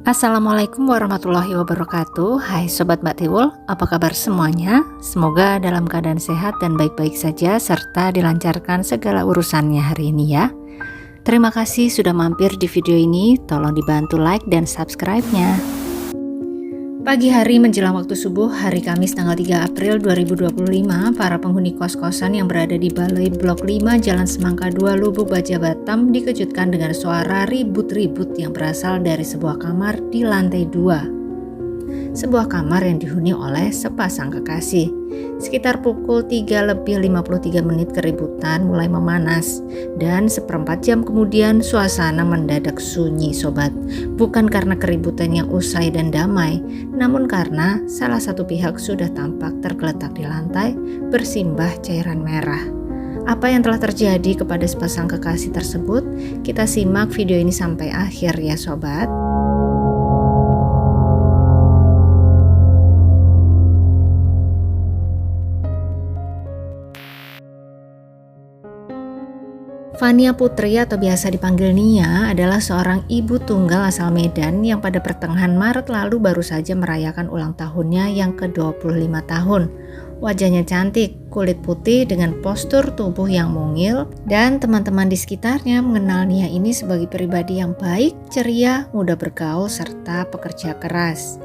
Assalamualaikum warahmatullahi wabarakatuh. Hai Sobat Mbak Tiwul, apa kabar semuanya? Semoga dalam keadaan sehat dan baik-baik saja serta dilancarkan segala urusannya hari ini ya. Terima kasih sudah mampir di video ini, tolong dibantu like dan subscribe-nya. Pagi hari menjelang waktu subuh hari Kamis tanggal 3 April 2025, para penghuni kos-kosan yang berada di Balai Blok 5 Jalan Semangka 2 Lubuk Baja Batam dikejutkan dengan suara ribut-ribut yang berasal dari sebuah kamar di lantai 2. Sebuah kamar yang dihuni oleh sepasang kekasih. Sekitar pukul 3:53 keributan mulai memanas dan seperempat jam kemudian suasana mendadak sunyi sobat. Bukan karena keributan yang usai dan damai, namun karena salah satu pihak sudah tampak tergeletak di lantai bersimbah cairan merah. Apa yang telah terjadi kepada sepasang kekasih tersebut? Kita simak video ini sampai akhir ya sobat. Fania Putri atau biasa dipanggil Nia adalah seorang ibu tunggal asal Medan yang pada pertengahan Maret lalu baru saja merayakan ulang tahunnya yang ke-25 tahun. Wajahnya cantik, kulit putih dengan postur tubuh yang mungil, dan teman-teman di sekitarnya mengenal Nia ini sebagai pribadi yang baik, ceria, mudah bergaul, serta pekerja keras.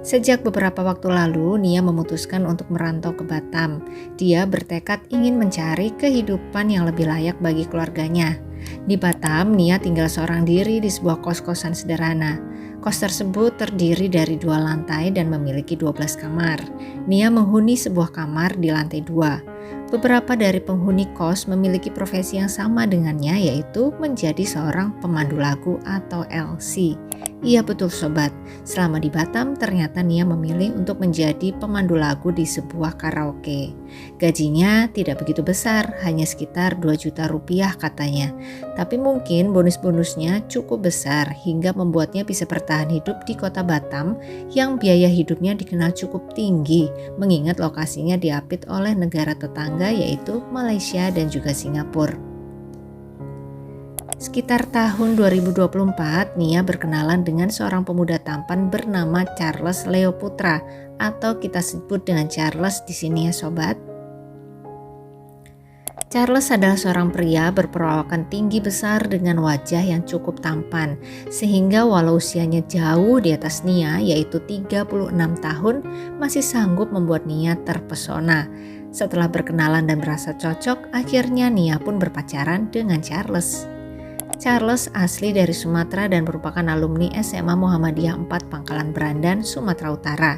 Sejak beberapa waktu lalu, Nia memutuskan untuk merantau ke Batam. Dia bertekad ingin mencari kehidupan yang lebih layak bagi keluarganya. Di Batam, Nia tinggal seorang diri di sebuah kos-kosan sederhana. Kos tersebut terdiri dari 2 lantai dan memiliki 12 kamar. Nia menghuni sebuah kamar di lantai 2. Beberapa dari penghuni kos memiliki profesi yang sama dengannya, yaitu menjadi seorang pemandu lagu atau LC. Iya betul sobat, selama di Batam ternyata Nia memilih untuk menjadi pemandu lagu di sebuah karaoke. Gajinya tidak begitu besar, hanya sekitar 2 juta rupiah katanya. Tapi mungkin bonus-bonusnya cukup besar hingga membuatnya bisa bertahan hidup di kota Batam yang biaya hidupnya dikenal cukup tinggi, mengingat lokasinya diapit oleh negara tetangga yaitu Malaysia dan juga Singapura. Sekitar tahun 2024, Nia berkenalan dengan seorang pemuda tampan bernama Charles Leo Putra atau kita sebut dengan Charles di sini ya sobat. Charles adalah seorang pria berperawakan tinggi besar dengan wajah yang cukup tampan, sehingga walau usianya jauh di atas Nia yaitu 36 tahun, masih sanggup membuat Nia terpesona. Setelah berkenalan dan merasa cocok, akhirnya Nia pun berpacaran dengan Charles. Charles asli dari Sumatera dan merupakan alumni SMA Muhammadiyah 4 Pangkalan Berandan, Sumatera Utara.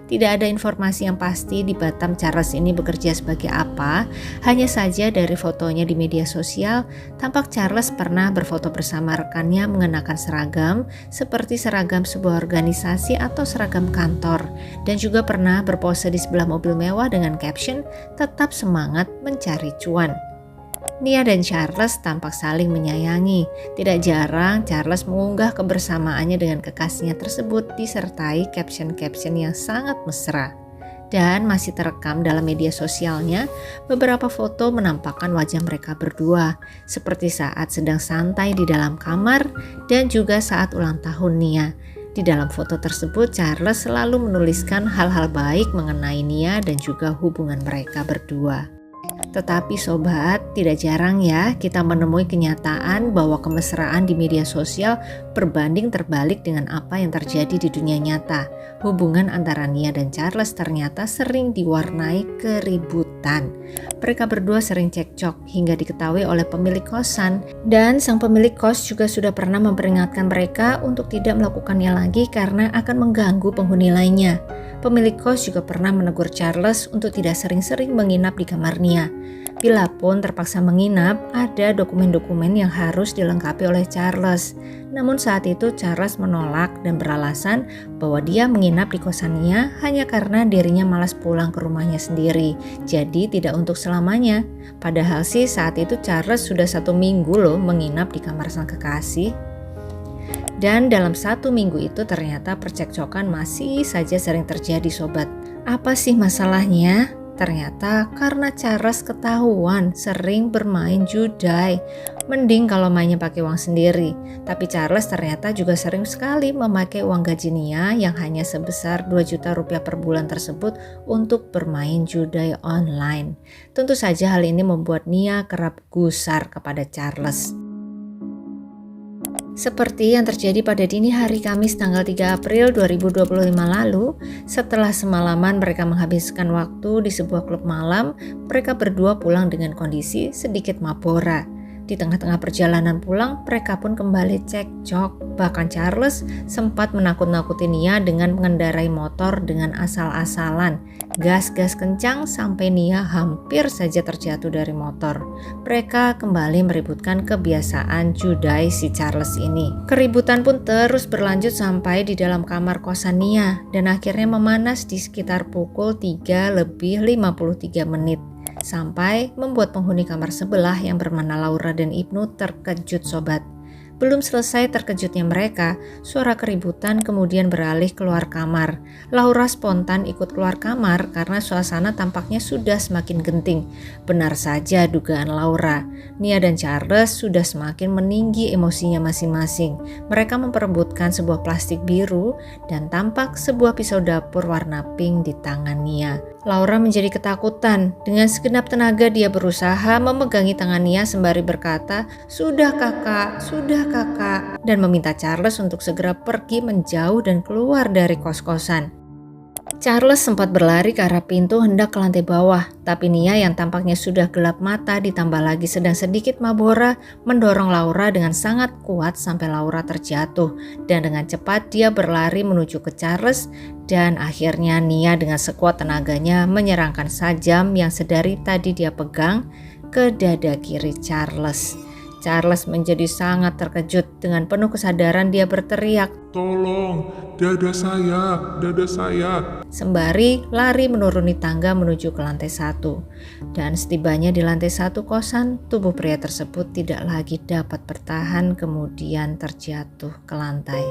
Tidak ada informasi yang pasti di Batam Charles ini bekerja sebagai apa, hanya saja dari fotonya di media sosial, tampak Charles pernah berfoto bersama rekannya mengenakan seragam, seperti seragam sebuah organisasi atau seragam kantor, dan juga pernah berpose di sebelah mobil mewah dengan caption, "Tetap semangat mencari cuan." Nia dan Charles tampak saling menyayangi. Tidak jarang Charles mengunggah kebersamaannya dengan kekasihnya tersebut disertai caption-caption yang sangat mesra. Dan masih terekam dalam media sosialnya, beberapa foto menampakkan wajah mereka berdua, seperti saat sedang santai di dalam kamar dan juga saat ulang tahun Nia. Di dalam foto tersebut, Charles selalu menuliskan hal-hal baik mengenai Nia dan juga hubungan mereka berdua. Tetapi sobat, tidak jarang ya kita menemui kenyataan bahwa kemesraan di media sosial berbanding terbalik dengan apa yang terjadi di dunia nyata. Hubungan antara Nia dan Charles ternyata sering diwarnai keributan. Mereka berdua sering cekcok hingga diketahui oleh pemilik kosan, dan sang pemilik kos juga sudah pernah memperingatkan mereka untuk tidak melakukannya lagi karena akan mengganggu penghuni lainnya. Pemilik kos juga pernah menegur Charles untuk tidak sering-sering menginap di kamar Nia. Bila pun terpaksa menginap, ada dokumen-dokumen yang harus dilengkapi oleh Charles. Namun saat itu Charles menolak dan beralasan bahwa dia menginap di kosan Nia hanya karena dirinya malas pulang ke rumahnya sendiri. Jadi tidak untuk selamanya. Padahal sih saat itu Charles sudah 1 minggu loh menginap di kamar sang kekasih. Dan dalam 1 minggu itu ternyata percekcokan masih saja sering terjadi sobat. Apa sih masalahnya? Ternyata karena Charles ketahuan sering bermain judai. Mending kalau mainnya pakai uang sendiri. Tapi Charles ternyata juga sering sekali memakai uang gaji Nia yang hanya sebesar 2 juta rupiah per bulan tersebut untuk bermain judi online. Tentu saja hal ini membuat Nia kerap gusar kepada Charles. Seperti yang terjadi pada dini hari Kamis tanggal 3 April 2025 lalu, setelah semalaman mereka menghabiskan waktu di sebuah klub malam, mereka berdua pulang dengan kondisi sedikit mabora. Di tengah-tengah perjalanan pulang, mereka pun kembali cekcok. Bahkan Charles sempat menakut-nakuti Nia dengan mengendarai motor dengan asal-asalan. Gas-gas kencang sampai Nia hampir saja terjatuh dari motor. Mereka kembali meributkan kebiasaan judai si Charles ini. Keributan pun terus berlanjut sampai di dalam kamar kosan Nia dan akhirnya memanas di sekitar pukul 3:53 menit. Sampai membuat penghuni kamar sebelah yang bernama Laura dan Ibnu terkejut sobat. Belum selesai terkejutnya mereka, suara keributan kemudian beralih keluar kamar. Laura spontan ikut keluar kamar karena suasana tampaknya sudah semakin genting. Benar saja dugaan Laura, Nia dan Charles sudah semakin meninggi emosinya masing-masing. Mereka memperebutkan sebuah plastik biru dan tampak sebuah pisau dapur warna pink di tangan Nia. Laura menjadi ketakutan. Dengan segenap tenaga dia berusaha memegangi tangan Nia sembari berkata, "Sudah kakak, sudah kakak," dan meminta Charles untuk segera pergi menjauh dan keluar dari kos-kosan. Charles sempat berlari ke arah pintu hendak ke lantai bawah, tapi Nia yang tampaknya sudah gelap mata ditambah lagi sedang sedikit mabora mendorong Laura dengan sangat kuat sampai Laura terjatuh dan dengan cepat dia berlari menuju ke Charles dan akhirnya Nia dengan sekuat tenaganya menyerangkan sajam yang sedari tadi dia pegang ke dada kiri Charles. Charles menjadi sangat terkejut. Dengan penuh kesadaran dia berteriak, "Tolong, dada saya, dada saya." Sembari lari menuruni tangga menuju ke lantai 1. Dan setibanya di lantai 1 kosan, tubuh pria tersebut tidak lagi dapat bertahan kemudian terjatuh ke lantai.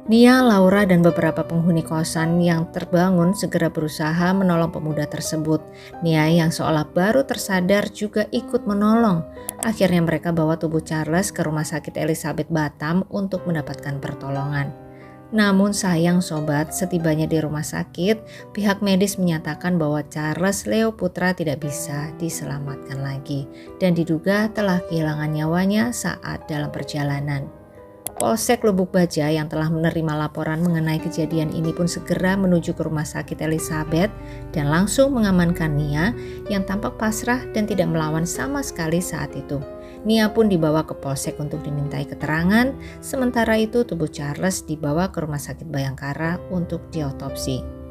Nia, Laura, dan beberapa penghuni kosan yang terbangun segera berusaha menolong pemuda tersebut. Nia yang seolah baru tersadar juga ikut menolong. Akhirnya mereka bawa tubuh Charles ke rumah sakit Elizabeth Batam untuk mendapatkan pertolongan. Namun sayang sobat, setibanya di rumah sakit, pihak medis menyatakan bahwa Charles Leo Putra tidak bisa diselamatkan lagi dan diduga telah kehilangan nyawanya saat dalam perjalanan. Polsek Lubuk Baja yang telah menerima laporan mengenai kejadian ini pun segera menuju ke rumah sakit Elizabeth dan langsung mengamankan Nia yang tampak pasrah dan tidak melawan sama sekali saat itu. Nia pun dibawa ke polsek untuk dimintai keterangan, sementara itu tubuh Charles dibawa ke rumah sakit Bayangkara untuk diotopsi.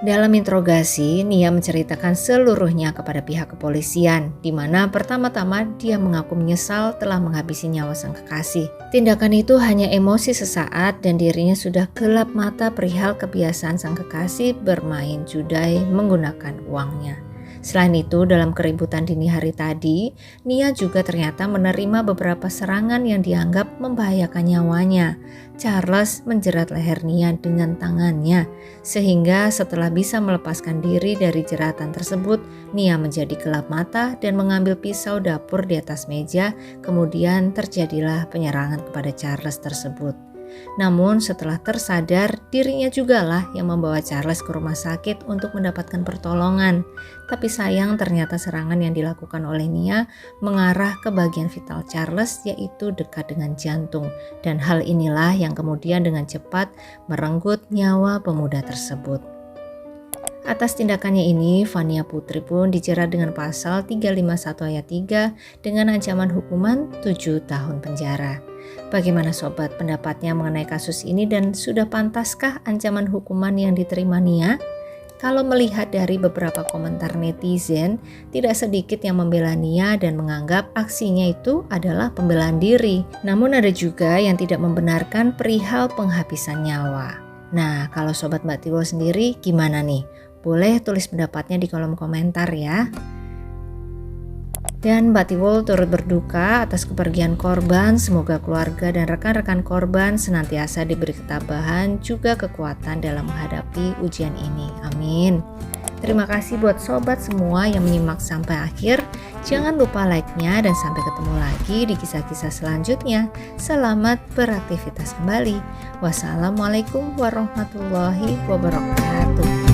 Dalam interogasi, Nia menceritakan seluruhnya kepada pihak kepolisian, di mana pertama-tama dia mengaku menyesal telah menghabisi nyawa sang kekasih. Tindakan itu hanya emosi sesaat dan dirinya sudah gelap mata perihal kebiasaan sang kekasih bermain judai menggunakan uangnya. Selain itu, dalam keributan dini hari tadi, Nia juga ternyata menerima beberapa serangan yang dianggap membahayakan nyawanya. Charles menjerat leher Nia dengan tangannya, sehingga setelah bisa melepaskan diri dari jeratan tersebut, Nia menjadi gelap mata dan mengambil pisau dapur di atas meja, kemudian terjadilah penyerangan kepada Charles tersebut. Namun setelah tersadar, dirinya jugalah yang membawa Charles ke rumah sakit untuk mendapatkan pertolongan. Tapi sayang ternyata serangan yang dilakukan oleh Nia mengarah ke bagian vital Charles, yaitu dekat dengan jantung. Dan hal inilah yang kemudian dengan cepat merenggut nyawa pemuda tersebut. Atas tindakannya ini, Fania Putri pun dijerat dengan pasal 351 ayat 3 dengan ancaman hukuman 7 tahun penjara. Bagaimana sobat pendapatnya mengenai kasus ini dan sudah pantaskah ancaman hukuman yang diterima Nia? Kalau melihat dari beberapa komentar netizen, tidak sedikit yang membela Nia dan menganggap aksinya itu adalah pembelaan diri. Namun ada juga yang tidak membenarkan perihal penghabisan nyawa. Nah, kalau sobat Mbak Tiwul sendiri gimana nih? Boleh tulis pendapatnya di kolom komentar ya. Dan Mbak Tiwul turut berduka atas kepergian korban. Semoga keluarga dan rekan-rekan korban senantiasa diberi ketabahan juga kekuatan dalam menghadapi ujian ini. Amin. Terima kasih buat sobat semua yang menyimak sampai akhir. Jangan lupa like-nya dan sampai ketemu lagi di kisah-kisah selanjutnya. Selamat beraktivitas kembali. Wassalamualaikum warahmatullahi wabarakatuh.